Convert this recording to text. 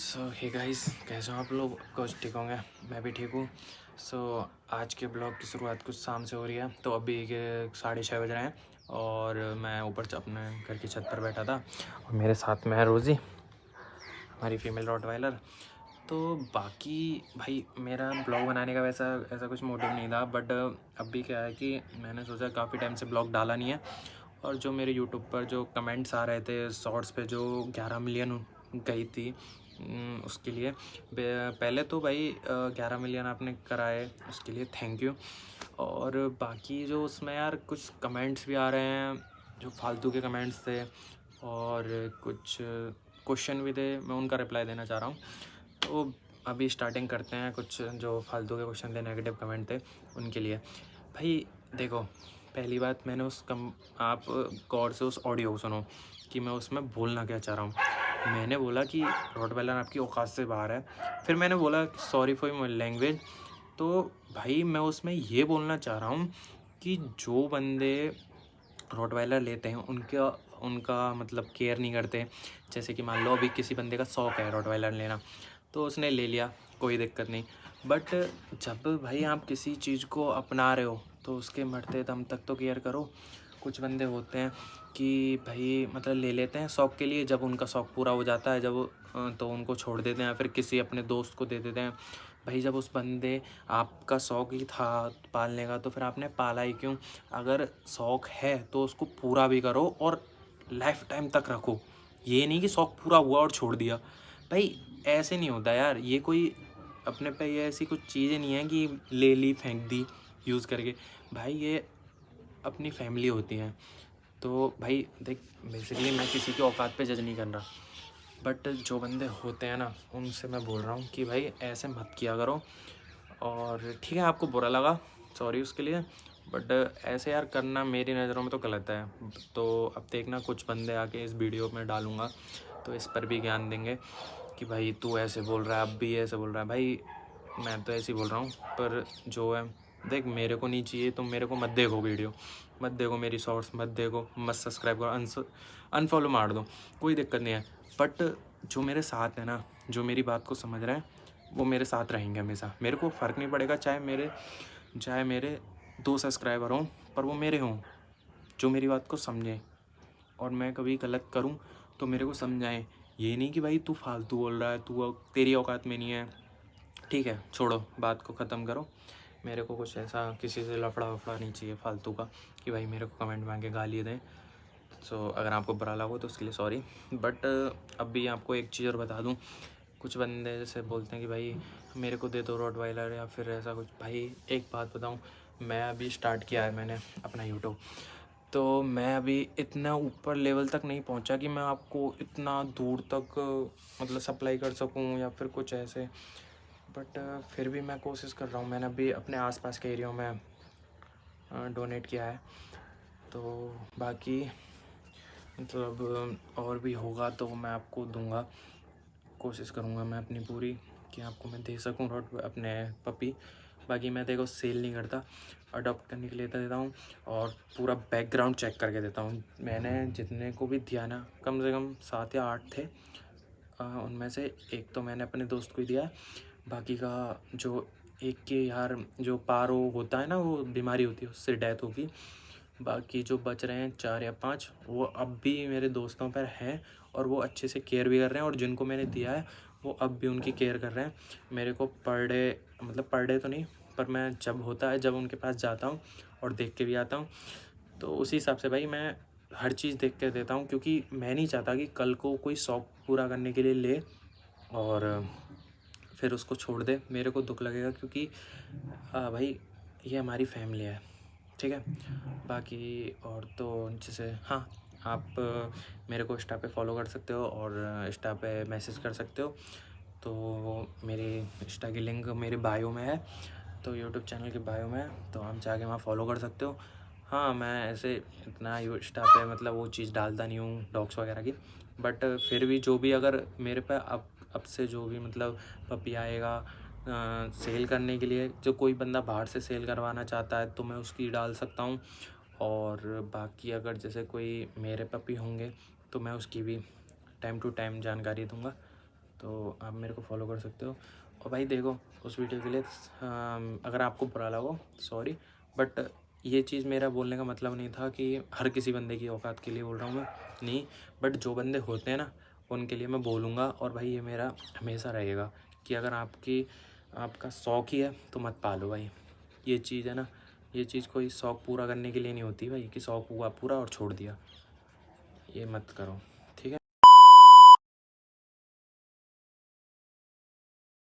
Hey guys, कैसे हो आप लोग? कुछ ठीक होंगे, मैं भी ठीक हूँ। आज के ब्लॉग की शुरुआत कुछ शाम से हो रही है। तो अभी के 6:30 बज रहे हैं और मैं ऊपर अपने घर की छत पर बैठा था और मेरे साथ में है रोज़ी, हमारी फीमेल रॉटवाइलर। तो बाकी भाई मेरा ब्लॉग बनाने का वैसा ऐसा कुछ मोटिव नहीं था, बट अभी क्या है कि मैंने सोचा काफ़ी टाइम से ब्लॉग डाला नहीं है। और जो मेरे यूट्यूब पर जो कमेंट्स आ रहे थे शॉर्ट्स पे, जो 11 मिलियन गई थी, उसके लिए पहले तो भाई 11 मिलियन आपने कराए, उसके लिए थैंक यू। और बाकी जो उसमें यार कुछ कमेंट्स भी आ रहे हैं जो फालतू के कमेंट्स थे, और कुछ क्वेश्चन भी थे, मैं उनका रिप्लाई देना चाह रहा हूँ। तो अभी स्टार्टिंग करते हैं। कुछ जो फालतू के क्वेश्चन थे, नेगेटिव कमेंट थे, उनके लिए। भाई देखो, पहली बात, मैंने आप गौर से उस ऑडियो को सुनो कि मैं उसमें बोलना क्या चाह रहा हूँ। मैंने बोला कि रॉटवाइलर आपकी औकात से बाहर है। फिर मैंने बोला सॉरी फॉर माय लैंग्वेज। तो भाई मैं उसमें ये बोलना चाह रहा हूँ कि जो बंदे रॉटवाइलर लेते हैं उनका उनका मतलब केयर नहीं करते। जैसे कि मान लो अभी किसी बंदे का शौक़ है रॉटवाइलर लेना, तो उसने ले लिया, कोई दिक्कत नहीं। बट जब भाई आप किसी चीज़ को अपना रहे हो तो उसके मरते दम तक तो केयर करो। कुछ बंदे होते हैं कि भाई मतलब ले लेते हैं शौक़ के लिए, जब उनका शौक़ पूरा हो जाता है, जब तो उनको छोड़ देते हैं, फिर किसी अपने दोस्त को दे देते हैं। भाई जब उस बंदे आपका शौक़ ही था पालने का, तो फिर आपने पाला ही क्यों? अगर शौक़ है तो उसको पूरा भी करो और लाइफ टाइम तक रखो। ये नहीं कि शौक़ पूरा हुआ और छोड़ दिया। भाई ऐसे नहीं होता यार। ये कोई अपने पे ये ऐसी कुछ चीज़ें नहीं है कि ले ली फेंक दी यूज़ करके। भाई ये अपनी फैमिली होती हैं। तो भाई देख, बेसिकली मैं किसी की औकात पे जज नहीं कर रहा, बट जो बंदे होते हैं ना, उनसे मैं बोल रहा हूँ कि भाई ऐसे मत किया करो। और ठीक है, आपको बुरा लगा, सॉरी उसके लिए, बट ऐसे यार करना मेरी नज़रों में तो गलत है। तो अब देखना, कुछ बंदे आके इस वीडियो में डालूँगा तो इस पर भी ज्ञान देंगे कि भाई तू ऐसे बोल रहा है, अब भी ऐसे बोल रहा है। भाई मैं तो ऐसे ही बोल रहा हूँ, पर जो है देख, मेरे को नहीं चाहिए तो मेरे को मत देखो, वीडियो मत देखो, मेरी शॉर्ट्स मत देखो, मत सब्सक्राइब करो, अनफॉलो मार दो, कोई दिक्कत नहीं है। बट जो मेरे साथ है ना, जो मेरी बात को समझ रहे हैं, वो मेरे साथ रहेंगे हमेशा। मेरे को फ़र्क नहीं पड़ेगा चाहे मेरे 2 सब्सक्राइबर हों, पर वो मेरे हों, जो मेरी बात को समझें। और मैं कभी गलत करूं तो मेरे को समझाएं। ये नहीं कि भाई तू फालतू बोल रहा है, तू तेरी औकात में नहीं है। ठीक है, छोड़ो, बात को ख़त्म करो। मेरे को कुछ ऐसा किसी से लफड़ा वफड़ा नहीं चाहिए फालतू का कि भाई मेरे को कमेंट में आके गाली दें। अगर आपको बुरा लगा हो तो उसके लिए सॉरी। बट अभी आपको एक चीज़ और बता दूं, कुछ बंदे जैसे बोलते हैं कि भाई मेरे को दे दो रॉटवाइलर या फिर ऐसा कुछ। भाई एक बात बताऊं, मैं अभी स्टार्ट किया है मैंने अपना यूट्यूब, तो मैं अभी इतना ऊपर लेवल तक नहीं पहुंचा कि मैं आपको इतना दूर तक मतलब सप्लाई कर सकूं या फिर कुछ ऐसे। बट फिर भी मैं कोशिश कर रहा हूं। मैंने अभी अपने आसपास के एरिया में डोनेट किया है। तो बाकी मतलब और भी होगा तो मैं आपको दूंगा, कोशिश करूँगा मैं अपनी पूरी कि आपको मैं दे सकूँ अपने पपी। बाकी मैं देखो सेल नहीं करता, अडॉप्ट करने के लिए तो देता हूँ और पूरा बैकग्राउंड चेक करके देता हूँ। मैंने जितने को भी दिया ना, कम से कम 7 या 8 थे, उनमें से एक तो मैंने अपने दोस्त को ही दिया है। बाकी का जो एक के यार जो पारो होता है ना, वो बीमारी होती है, उससे डेथ होगी। बाकी जो बच रहे हैं 4 या 5, वो अब भी मेरे दोस्तों पर हैं और वो अच्छे से केयर भी कर रहे हैं। और जिनको मैंने दिया है वो अब भी उनकी केयर कर रहे हैं। मेरे को पर डे, मतलब पर डे तो नहीं, पर मैं जब होता है, जब उनके पास जाता हूँ और देख के भी आता हूँ, तो उसी हिसाब से भाई मैं हर चीज़ देख के देता हूँ। क्योंकि मैं नहीं चाहता कि कल को कोई शौक़ पूरा करने के लिए ले और फिर उसको छोड़ दे। मेरे को दुख लगेगा, क्योंकि भाई ये हमारी फैमिली है, ठीक है। बाकी और तो जैसे हाँ, आप मेरे को इंस्टा पे फॉलो कर सकते हो और इंस्टा पे मैसेज कर सकते हो। तो मेरी इंस्टा की लिंक मेरे बायो में है, तो यूट्यूब चैनल के बायो में है, तो आप जाके वहाँ फॉलो कर सकते हो। हाँ, मैं ऐसे इतना इंस्टा पे मतलब वो चीज़ डालता नहीं हूँ डॉग्स वगैरह की, बट फिर भी जो भी अगर मेरे पे अब से जो भी मतलब पपी आएगा सेल करने के लिए, जो कोई बंदा बाहर से सेल करवाना चाहता है तो मैं उसकी डाल सकता हूँ। और बाकी अगर जैसे कोई मेरे पपी होंगे तो मैं उसकी भी टाइम टू टाइम जानकारी दूंगा। तो आप मेरे को फॉलो कर सकते हो। और भाई देखो, उस वीडियो के लिए अगर आपको बुरा लगा सॉरी, बट ये चीज़ मेरा बोलने का मतलब नहीं था कि हर किसी बंदे की औकात के लिए बोल रहा हूँ मैं, नहीं, बट जो बंदे होते हैं ना उनके लिए मैं बोलूँगा। और भाई ये मेरा हमेशा रहेगा कि अगर आपका शौक़ ही है तो मत पालो भाई। ये चीज़ है ना, ये चीज़ कोई शौक़ पूरा करने के लिए नहीं होती भाई कि शौक़ हुआ पूरा और छोड़ दिया, ये मत करो।